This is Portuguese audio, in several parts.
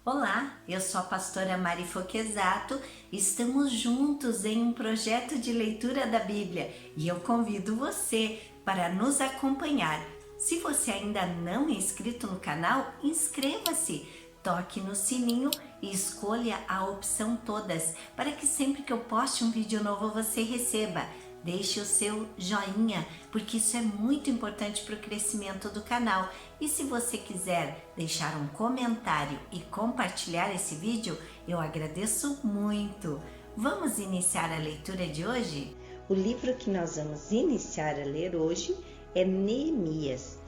Olá, eu sou a pastora Mari Foquesato. Estamos juntos em um projeto de leitura da Bíblia e eu convido você para nos acompanhar. Se você ainda não é inscrito no canal, inscreva-se, toque no sininho e escolha a opção todas para que sempre que eu poste um vídeo novo você receba. Deixe o seu joinha, porque isso é muito importante para o crescimento do canal. E se você quiser deixar um comentário e compartilhar esse vídeo, eu agradeço muito. Vamos iniciar a leitura de hoje? O livro que nós vamos iniciar a ler hoje é Neemias.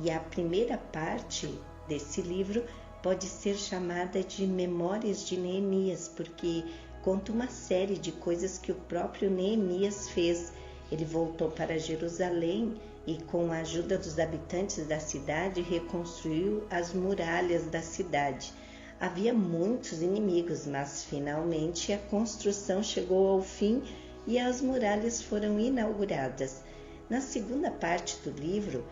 E a primeira parte desse livro pode ser chamada de Memórias de Neemias, porque conta uma série de coisas que o próprio Neemias fez. Ele voltou para Jerusalém e, com a ajuda dos habitantes da cidade, reconstruiu as muralhas da cidade. Havia muitos inimigos, mas finalmente a construção chegou ao fim e as muralhas foram inauguradas. Na segunda parte do livro,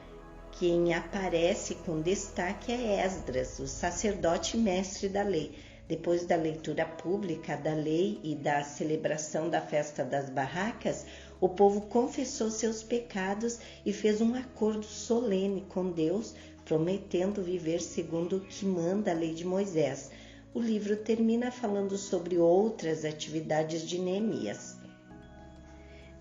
quem aparece com destaque é Esdras, o sacerdote mestre da lei. Depois da leitura pública da lei e da celebração da festa das barracas, o povo confessou seus pecados e fez um acordo solene com Deus, prometendo viver segundo o que manda a lei de Moisés. O livro termina falando sobre outras atividades de Neemias.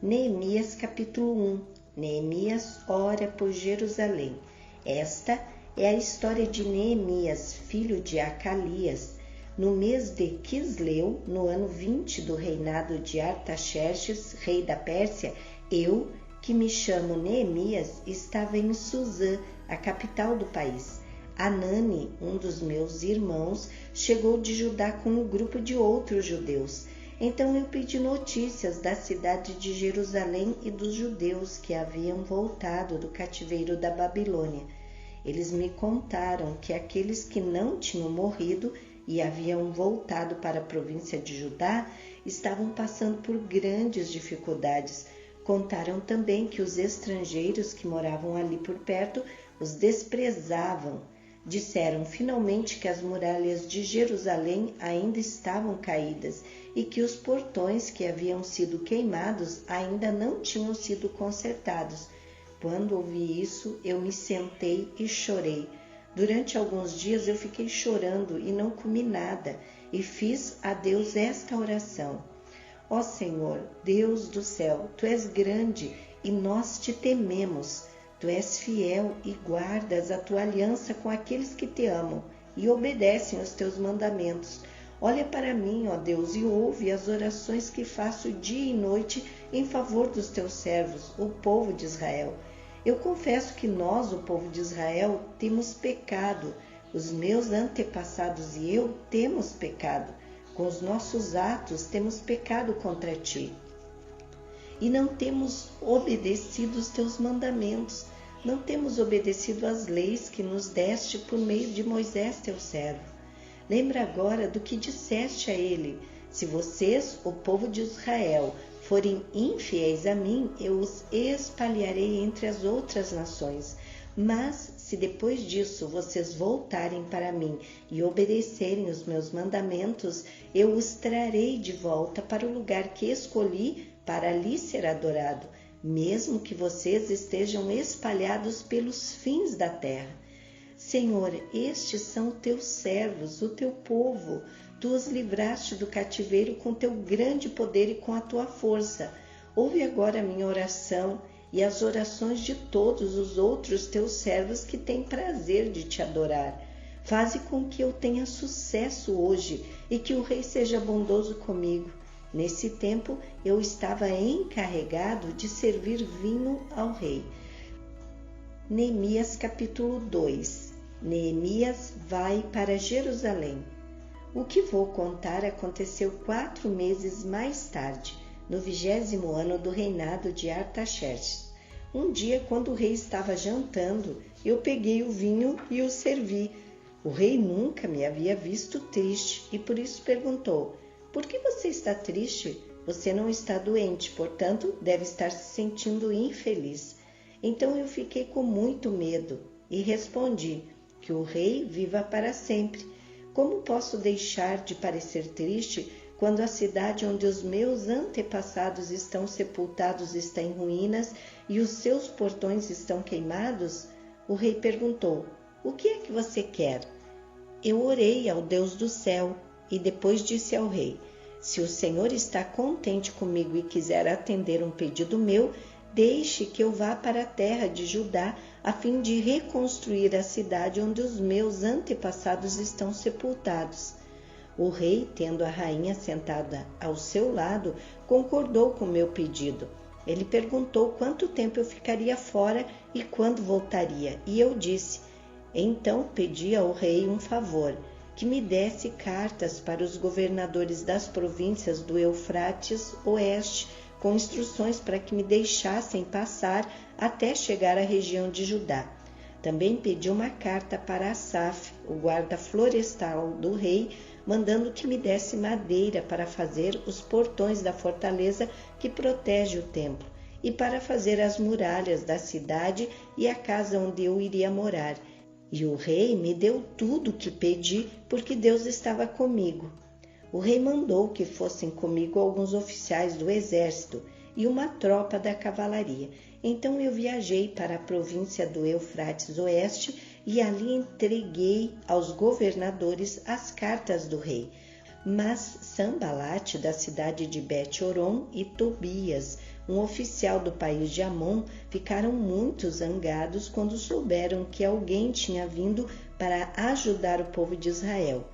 Neemias capítulo 1. Neemias ora por Jerusalém. Esta é a história de Neemias, filho de Acalias. No mês de Quisleu, no ano 20 do reinado de Artaxerxes, rei da Pérsia, eu, que me chamo Neemias, estava em Suzã, a capital do país. Anani, um dos meus irmãos, chegou de Judá com um grupo de outros judeus. Então eu pedi notícias da cidade de Jerusalém e dos judeus que haviam voltado do cativeiro da Babilônia. Eles me contaram que aqueles que não tinham morrido e haviam voltado para a província de Judá estavam passando por grandes dificuldades. Contaram também que os estrangeiros que moravam ali por perto os desprezavam. Disseram finalmente que as muralhas de Jerusalém ainda estavam caídas e que os portões que haviam sido queimados ainda não tinham sido consertados. Quando ouvi isso, eu me sentei e chorei. Durante alguns dias eu fiquei chorando e não comi nada, e fiz a Deus esta oração: Ó Senhor, Deus do céu, Tu és grande e nós te tememos. Tu és fiel e guardas a Tua aliança com aqueles que te amam e obedecem aos Teus mandamentos. Olha para mim, ó Deus, e ouve as orações que faço dia e noite em favor dos Teus servos, o povo de Israel. Eu confesso que nós, o povo de Israel, temos pecado. Os meus antepassados e eu temos pecado. Com os nossos atos temos pecado contra Ti. E não temos obedecido os Teus mandamentos. Não temos obedecido às leis que nos deste por meio de Moisés, Teu servo. Lembra agora do que disseste a ele: se vocês, o povo de Israel, forem infiéis a mim, eu os espalharei entre as outras nações. Mas, se depois disso vocês voltarem para mim e obedecerem os meus mandamentos, eu os trarei de volta para o lugar que escolhi para ali ser adorado, mesmo que vocês estejam espalhados pelos fins da terra. Senhor, estes são teus servos, o teu povo. Tu os livraste do cativeiro com teu grande poder e com a tua força. Ouve agora a minha oração e as orações de todos os outros teus servos que têm prazer de te adorar. Faze com que eu tenha sucesso hoje e que o rei seja bondoso comigo. Nesse tempo eu estava encarregado de servir vinho ao rei. Neemias capítulo 2. Neemias vai para Jerusalém. O que vou contar aconteceu 4 meses mais tarde, no 20º ano do reinado de Artaxerxes. Um dia, quando o rei estava jantando, eu peguei o vinho e o servi. O rei nunca me havia visto triste e por isso perguntou: por que você está triste? Você não está doente, portanto, deve estar se sentindo infeliz. Então eu fiquei com muito medo e respondi: que o rei viva para sempre. Como posso deixar de parecer triste quando a cidade onde os meus antepassados estão sepultados está em ruínas e os seus portões estão queimados? O rei perguntou: o que é que você quer? Eu orei ao Deus do céu e depois disse ao rei: se o Senhor está contente comigo e quiser atender um pedido meu, deixe que eu vá para a terra de Judá a fim de reconstruir a cidade onde os meus antepassados estão sepultados. O rei, tendo a rainha sentada ao seu lado, concordou com meu pedido. Ele perguntou quanto tempo eu ficaria fora e quando voltaria, e eu disse: então pedi ao rei um favor, que me desse cartas para os governadores das províncias do Eufrates Oeste, com instruções para que me deixassem passar até chegar à região de Judá. Também pedi uma carta para Asaf, o guarda florestal do rei, mandando que me desse madeira para fazer os portões da fortaleza que protege o templo, e para fazer as muralhas da cidade e a casa onde eu iria morar. E o rei me deu tudo o que pedi, porque Deus estava comigo. O rei mandou que fossem comigo alguns oficiais do exército e uma tropa da cavalaria. Então eu viajei para a província do Eufrates Oeste e ali entreguei aos governadores as cartas do rei. Mas Sanbalate, da cidade de Bet-Horon, e Tobias, um oficial do país de Amon, ficaram muito zangados quando souberam que alguém tinha vindo para ajudar o povo de Israel.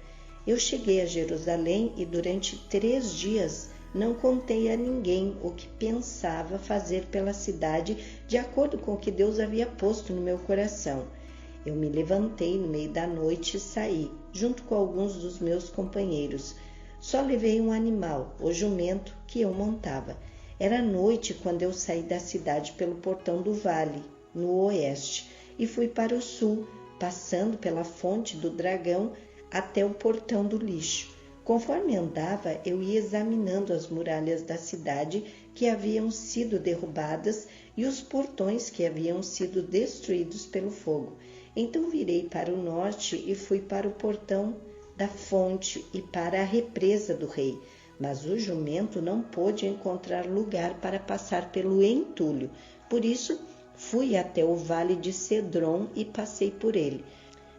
Eu cheguei a Jerusalém e durante 3 dias não contei a ninguém o que pensava fazer pela cidade de acordo com o que Deus havia posto no meu coração. Eu me levantei no meio da noite e saí, junto com alguns dos meus companheiros. Só levei um animal, o jumento, que eu montava. Era noite quando eu saí da cidade pelo portão do vale, no oeste, e fui para o sul, passando pela fonte do dragão até o portão do lixo. Conforme andava, eu ia examinando as muralhas da cidade que haviam sido derrubadas e os portões que haviam sido destruídos pelo fogo. Então virei para o norte e fui para o portão da fonte e para a represa do rei. Mas o jumento não pôde encontrar lugar para passar pelo entulho. Por isso, fui até o vale de Cedron e passei por ele,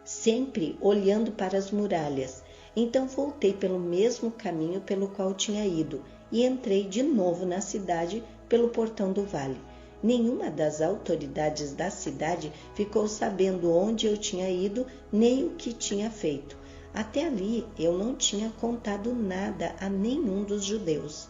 sempre olhando para as muralhas. Então voltei pelo mesmo caminho pelo qual tinha ido e entrei de novo na cidade pelo portão do vale. Nenhuma das autoridades da cidade ficou sabendo onde eu tinha ido nem o que tinha feito. Até ali eu não tinha contado nada a nenhum dos judeus,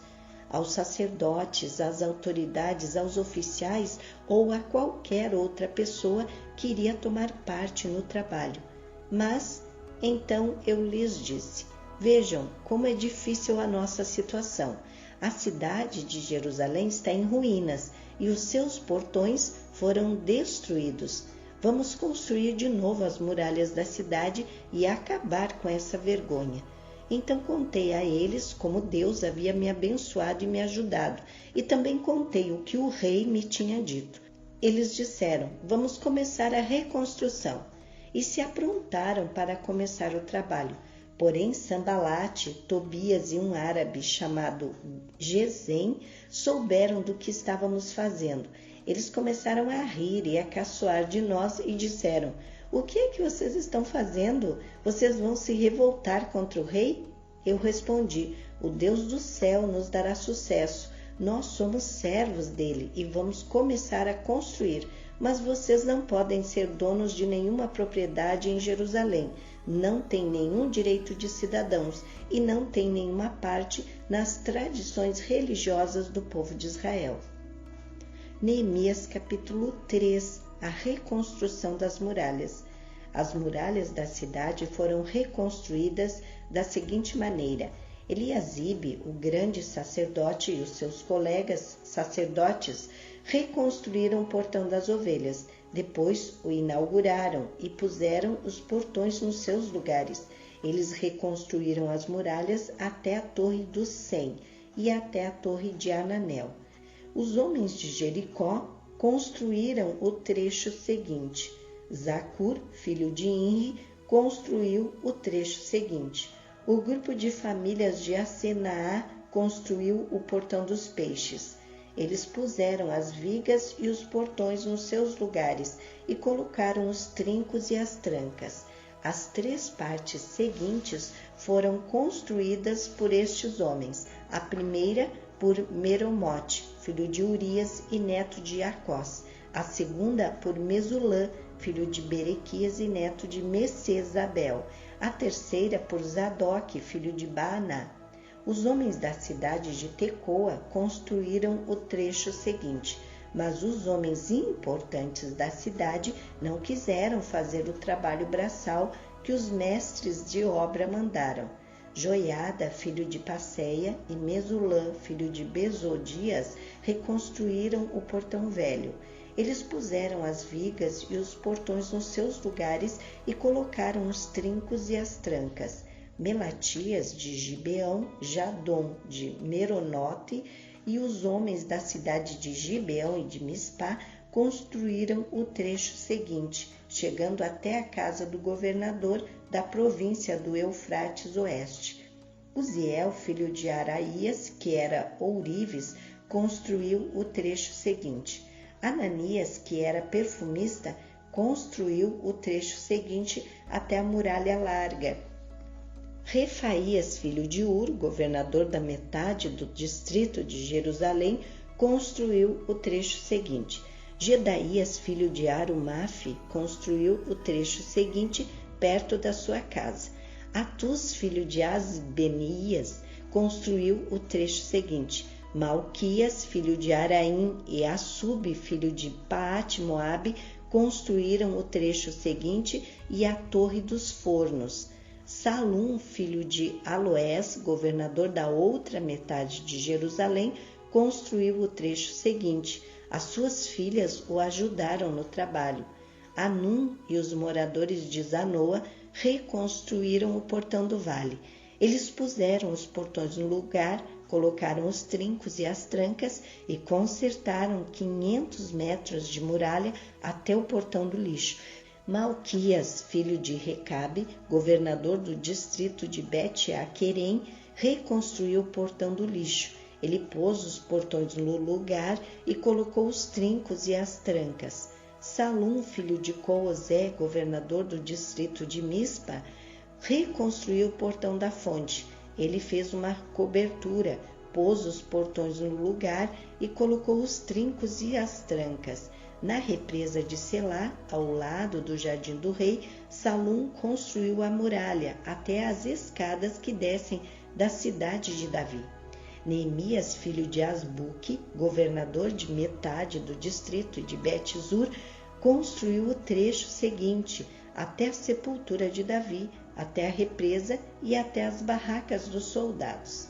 aos sacerdotes, às autoridades, aos oficiais ou a qualquer outra pessoa que iria tomar parte no trabalho. Mas então eu lhes disse: vejam como é difícil a nossa situação. A cidade de Jerusalém está em ruínas e os seus portões foram destruídos. Vamos construir de novo as muralhas da cidade e acabar com essa vergonha. Então contei a eles como Deus havia me abençoado e me ajudado, e também contei o que o rei me tinha dito. Eles disseram: vamos começar a reconstrução. E se aprontaram para começar o trabalho. Porém, Sanbalate, Tobias e um árabe chamado Gesem souberam do que estávamos fazendo. Eles começaram a rir e a caçoar de nós e disseram: o que é que vocês estão fazendo? Vocês vão se revoltar contra o rei? Eu respondi: o Deus do céu nos dará sucesso. Nós somos servos dele e vamos começar a construir. Mas vocês não podem ser donos de nenhuma propriedade em Jerusalém, não têm nenhum direito de cidadãos e não têm nenhuma parte nas tradições religiosas do povo de Israel. Neemias capítulo 3. A reconstrução das muralhas. As muralhas da cidade foram reconstruídas da seguinte maneira: Eliasibe, o grande sacerdote, e os seus colegas sacerdotes reconstruíram o portão das ovelhas. Depois o inauguraram e puseram os portões nos seus lugares. Eles reconstruíram as muralhas até a torre do Sem e até a torre de Ananel. Os homens de Jericó construíram o trecho seguinte. Zacur, filho de Inri, construiu o trecho seguinte. O grupo de famílias de Asenaá construiu o portão dos peixes. Eles puseram as vigas e os portões nos seus lugares e colocaram os trincos e as trancas. As 3 partes seguintes foram construídas por estes homens. A primeira por Meromote, filho de Urias e neto de Acós. A segunda por Mesulã, filho de Berequias e neto de Messezabel. A terceira por Zadok, filho de Baaná. Os homens da cidade de Tecoa construíram o trecho seguinte, mas os homens importantes da cidade não quiseram fazer o trabalho braçal que os mestres de obra mandaram. Joiada, filho de Passeia, e Mesulã, filho de Bezodias, reconstruíram o portão velho. Eles puseram as vigas e os portões nos seus lugares e colocaram os trincos e as trancas. Melatias de Gibeão, Jadom de Meronote e os homens da cidade de Gibeão e de Mispá construíram o trecho seguinte, chegando até a casa do governador da província do Eufrates Oeste. Uziel, filho de Araías, que era ourives, construiu o trecho seguinte. Ananias, que era perfumista, construiu o trecho seguinte até a muralha larga. Refaías, filho de Ur, governador da metade do distrito de Jerusalém, construiu o trecho seguinte. Gedaías, filho de Arumafe, construiu o trecho seguinte perto da sua casa. Atus, filho de Asbenias, construiu o trecho seguinte. Malquias, filho de Araim, e Assub, filho de Paate-Moabe, construíram o trecho seguinte e a Torre dos Fornos. Salum, filho de Aloés, governador da outra metade de Jerusalém, construiu o trecho seguinte. As suas filhas o ajudaram no trabalho. Anum e os moradores de Zanoa reconstruíram o portão do vale. Eles puseram os portões no lugar, colocaram os trincos e as trancas e consertaram 500 metros de muralha até o portão do lixo. Malquias, filho de Recabe, governador do distrito de Bet-Aquerem, reconstruiu o portão do lixo. Ele pôs os portões no lugar e colocou os trincos e as trancas. Salum, filho de Coozé, governador do distrito de Mispa, reconstruiu o portão da fonte. Ele fez uma cobertura, pôs os portões no lugar e colocou os trincos e as trancas. Na represa de Selá, ao lado do jardim do rei, Salum construiu a muralha até as escadas que descem da cidade de Davi. Neemias, filho de Asbuque, governador de metade do distrito de Bet-Zur, construiu o trecho seguinte, até a sepultura de Davi, até a represa e até as barracas dos soldados.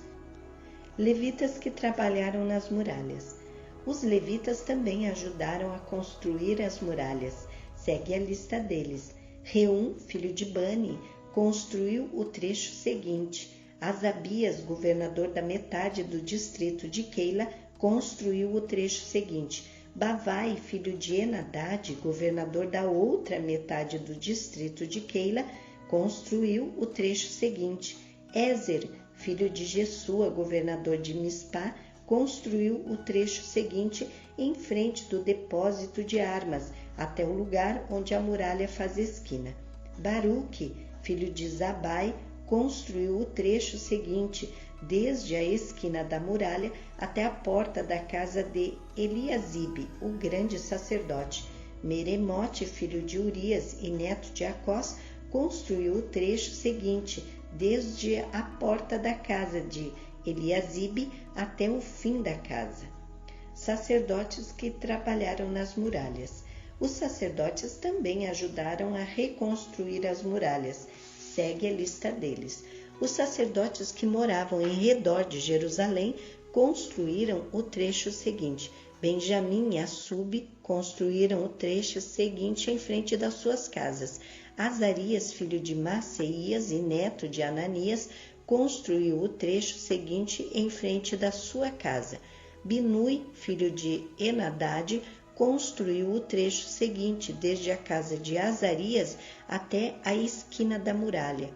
Levitas que trabalharam nas muralhas. Os levitas também ajudaram a construir as muralhas. Segue a lista deles. Reum, filho de Bani, construiu o trecho seguinte. Asabias, governador da metade do distrito de Keila, construiu o trecho seguinte. Bavai, filho de Enadad, governador da outra metade do distrito de Keila, construiu o trecho seguinte. Ézer, filho de Jesua, governador de Mispá, construiu o trecho seguinte em frente do depósito de armas, até o lugar onde a muralha faz esquina. Baruque, filho de Zabai, construiu o trecho seguinte, desde a esquina da muralha até a porta da casa de Eliasibe, o grande sacerdote. Meremote, filho de Urias e neto de Acós, construiu o trecho seguinte, desde a porta da casa de Eliasibe até o fim da casa. Sacerdotes que trabalharam nas muralhas. Os sacerdotes também ajudaram a reconstruir as muralhas. Segue a lista deles. Os sacerdotes que moravam em redor de Jerusalém construíram o trecho seguinte. Benjamim e Assub construíram o trecho seguinte em frente das suas casas. Azarias, filho de Maceias e neto de Ananias, construiu o trecho seguinte em frente da sua casa. Binui, filho de Enadad, construiu o trecho seguinte, desde a casa de Azarias até a esquina da muralha.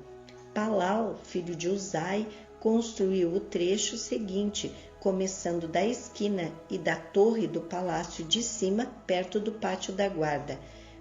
Palau, filho de Uzai, construiu o trecho seguinte, começando da esquina e da torre do palácio de cima, perto do pátio da guarda.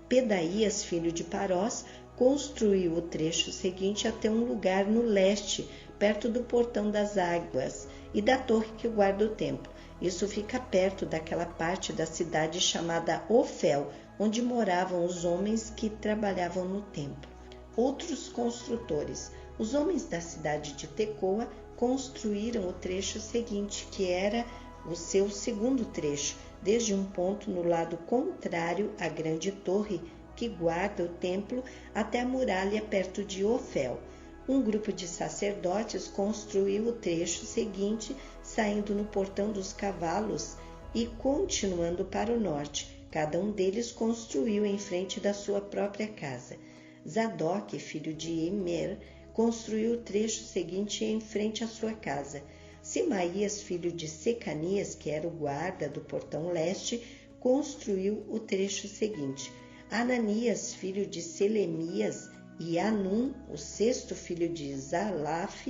Pedaías, filho de Parós, construiu o trecho seguinte até um lugar no leste, perto do portão das águas e da torre que guarda o templo. Isso fica perto daquela parte da cidade chamada Ofel, onde moravam os homens que trabalhavam no templo. Outros construtores. Os homens da cidade de Tecoa construíram o trecho seguinte, que era o seu segundo trecho, desde um ponto no lado contrário à grande torre que guarda o templo até a muralha perto de Ofel. Um grupo de sacerdotes construiu o trecho seguinte, saindo no portão dos cavalos e continuando para o norte. Cada um deles construiu em frente da sua própria casa. Zadok, filho de Emer, construiu o trecho seguinte em frente à sua casa. Semaías, filho de Secanias, que era o guarda do portão leste, construiu o trecho seguinte. Ananias, filho de Selemias, e Anum, o sexto filho de Zalaf,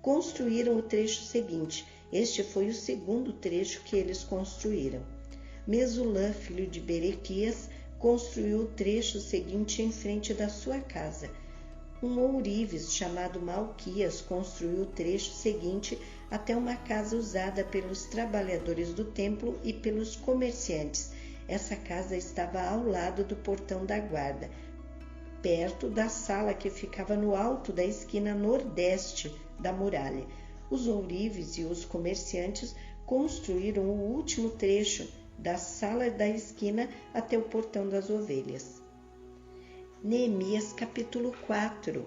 construíram o trecho seguinte. Este foi o segundo trecho que eles construíram. Mesulã, filho de Berequias, construiu o trecho seguinte em frente da sua casa. Um ourives chamado Malquias construiu o trecho seguinte até uma casa usada pelos trabalhadores do templo e pelos comerciantes. Essa casa estava ao lado do portão da guarda, perto da sala que ficava no alto da esquina nordeste da muralha. Os ourives e os comerciantes construíram o último trecho da sala da esquina até o portão das ovelhas. Neemias capítulo 4.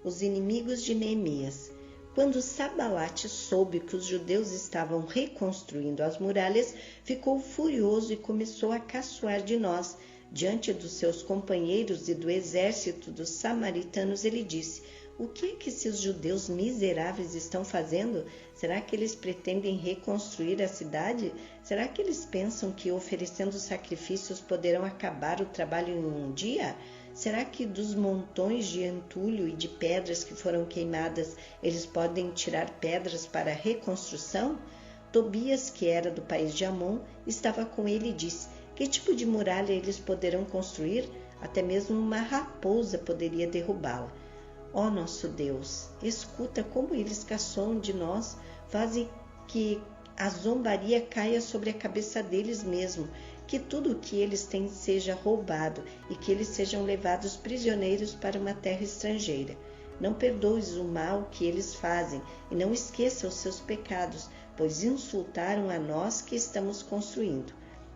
Os inimigos de Neemias. Quando Sabalate soube que os judeus estavam reconstruindo as muralhas, ficou furioso e começou a caçoar de nós. Diante dos seus companheiros e do exército dos samaritanos, ele disse: o que é que esses judeus miseráveis estão fazendo? Será que eles pretendem reconstruir a cidade? Será que eles pensam que oferecendo sacrifícios poderão acabar o trabalho em um dia? Será que dos montões de entulho e de pedras que foram queimadas, eles podem tirar pedras para a reconstrução? Tobias, que era do país de Amon, estava com ele e disse: que tipo de muralha eles poderão construir? Até mesmo uma raposa poderia derrubá-la. Ó nosso Deus, escuta como eles caçoam de nós, fazem que a zombaria caia sobre a cabeça deles mesmo, que tudo o que eles têm seja roubado e que eles sejam levados prisioneiros para uma terra estrangeira. Não perdoes o mal que eles fazem e não esqueça os seus pecados, pois insultaram a nós que estamos construindo.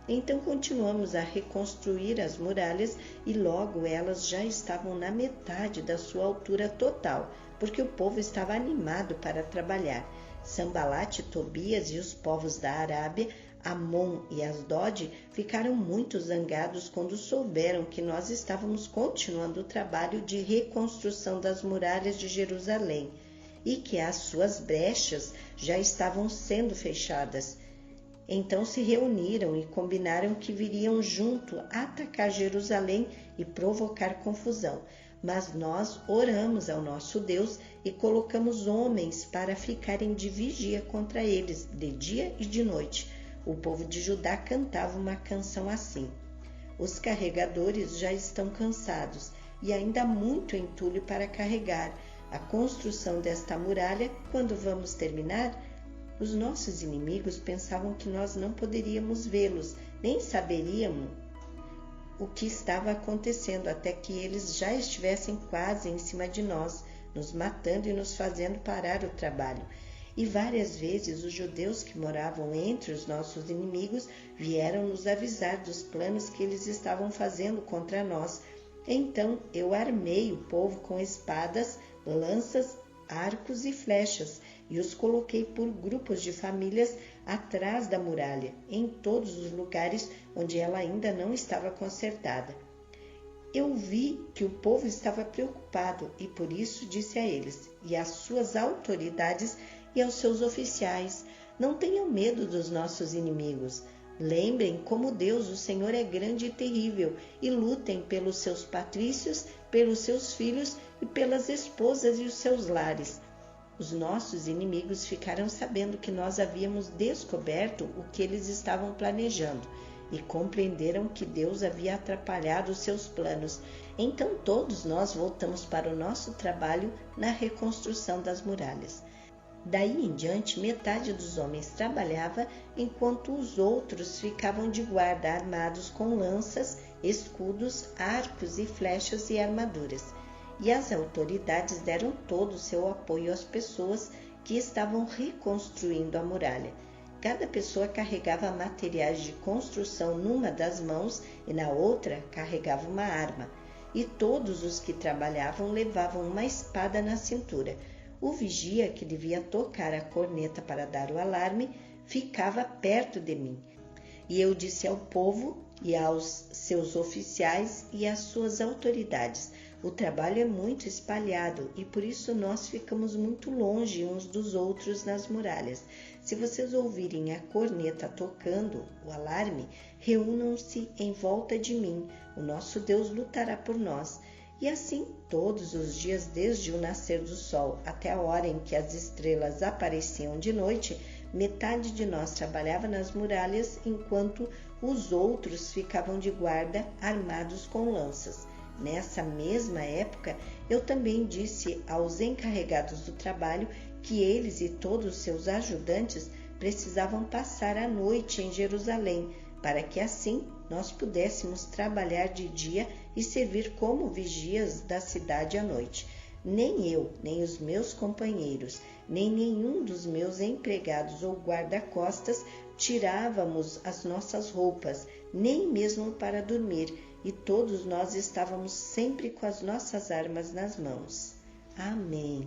Então continuamos a reconstruir as muralhas e logo elas já estavam na metade da sua altura total, porque o povo estava animado para trabalhar. Sambalate, Tobias e os povos da Arábia, Amon e Asdod ficaram muito zangados quando souberam que nós estávamos continuando o trabalho de reconstrução das muralhas de Jerusalém e que as suas brechas já estavam sendo fechadas. Então se reuniram e combinaram que viriam junto atacar Jerusalém e provocar confusão. Mas nós oramos ao nosso Deus e colocamos homens para ficarem de vigia contra eles, de dia e de noite. O povo de Judá cantava uma canção assim: os carregadores já estão cansados e ainda há muito entulho para carregar. A construção desta muralha, quando vamos terminar? Os nossos inimigos pensavam que nós não poderíamos vê-los, nem saberíamos o que estava acontecendo, até que eles já estivessem quase em cima de nós, nos matando e nos fazendo parar o trabalho. E várias vezes os judeus que moravam entre os nossos inimigos vieram nos avisar dos planos que eles estavam fazendo contra nós. Então eu armei o povo com espadas, lanças, arcos e flechas, e os coloquei por grupos de famílias atrás da muralha, em todos os lugares onde ela ainda não estava consertada. Eu vi que o povo estava preocupado e por isso disse a eles e às suas autoridades e aos seus oficiais: não tenham medo dos nossos inimigos. Lembrem como Deus, o Senhor, é grande e terrível, e lutem pelos seus patrícios, pelos seus filhos e pelas esposas e os seus lares. Os nossos inimigos ficaram sabendo que nós havíamos descoberto o que eles estavam planejando e compreenderam que Deus havia atrapalhado os seus planos. Então todos nós voltamos para o nosso trabalho na reconstrução das muralhas. Daí em diante, metade dos homens trabalhava, enquanto os outros ficavam de guarda armados com lanças, escudos, arcos e flechas e armaduras. E as autoridades deram todo o seu apoio às pessoas que estavam reconstruindo a muralha. Cada pessoa carregava materiais de construção numa das mãos e na outra carregava uma arma. E todos os que trabalhavam levavam uma espada na cintura. O vigia, que devia tocar a corneta para dar o alarme, ficava perto de mim. E eu disse ao povo e aos seus oficiais e às suas autoridades: o trabalho é muito espalhado e por isso nós ficamos muito longe uns dos outros nas muralhas. Se vocês ouvirem a corneta tocando o alarme, reúnam-se em volta de mim. O nosso Deus lutará por nós. E assim, todos os dias, desde o nascer do sol até a hora em que as estrelas apareciam de noite, metade de nós trabalhava nas muralhas, enquanto os outros ficavam de guarda, armados com lanças. Nessa mesma época, eu também disse aos encarregados do trabalho que eles e todos os seus ajudantes precisavam passar a noite em Jerusalém, para que assim nós pudéssemos trabalhar de dia e servir como vigias da cidade à noite. Nem eu, nem os meus companheiros, nem nenhum dos meus empregados ou guarda-costas tirávamos as nossas roupas, nem mesmo para dormir, e todos nós estávamos sempre com as nossas armas nas mãos. Amém.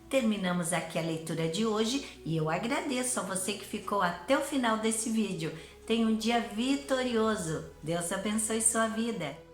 Terminamos aqui a leitura de hoje e eu agradeço a você que ficou até o final desse vídeo. Tenha um dia vitorioso. Deus abençoe sua vida.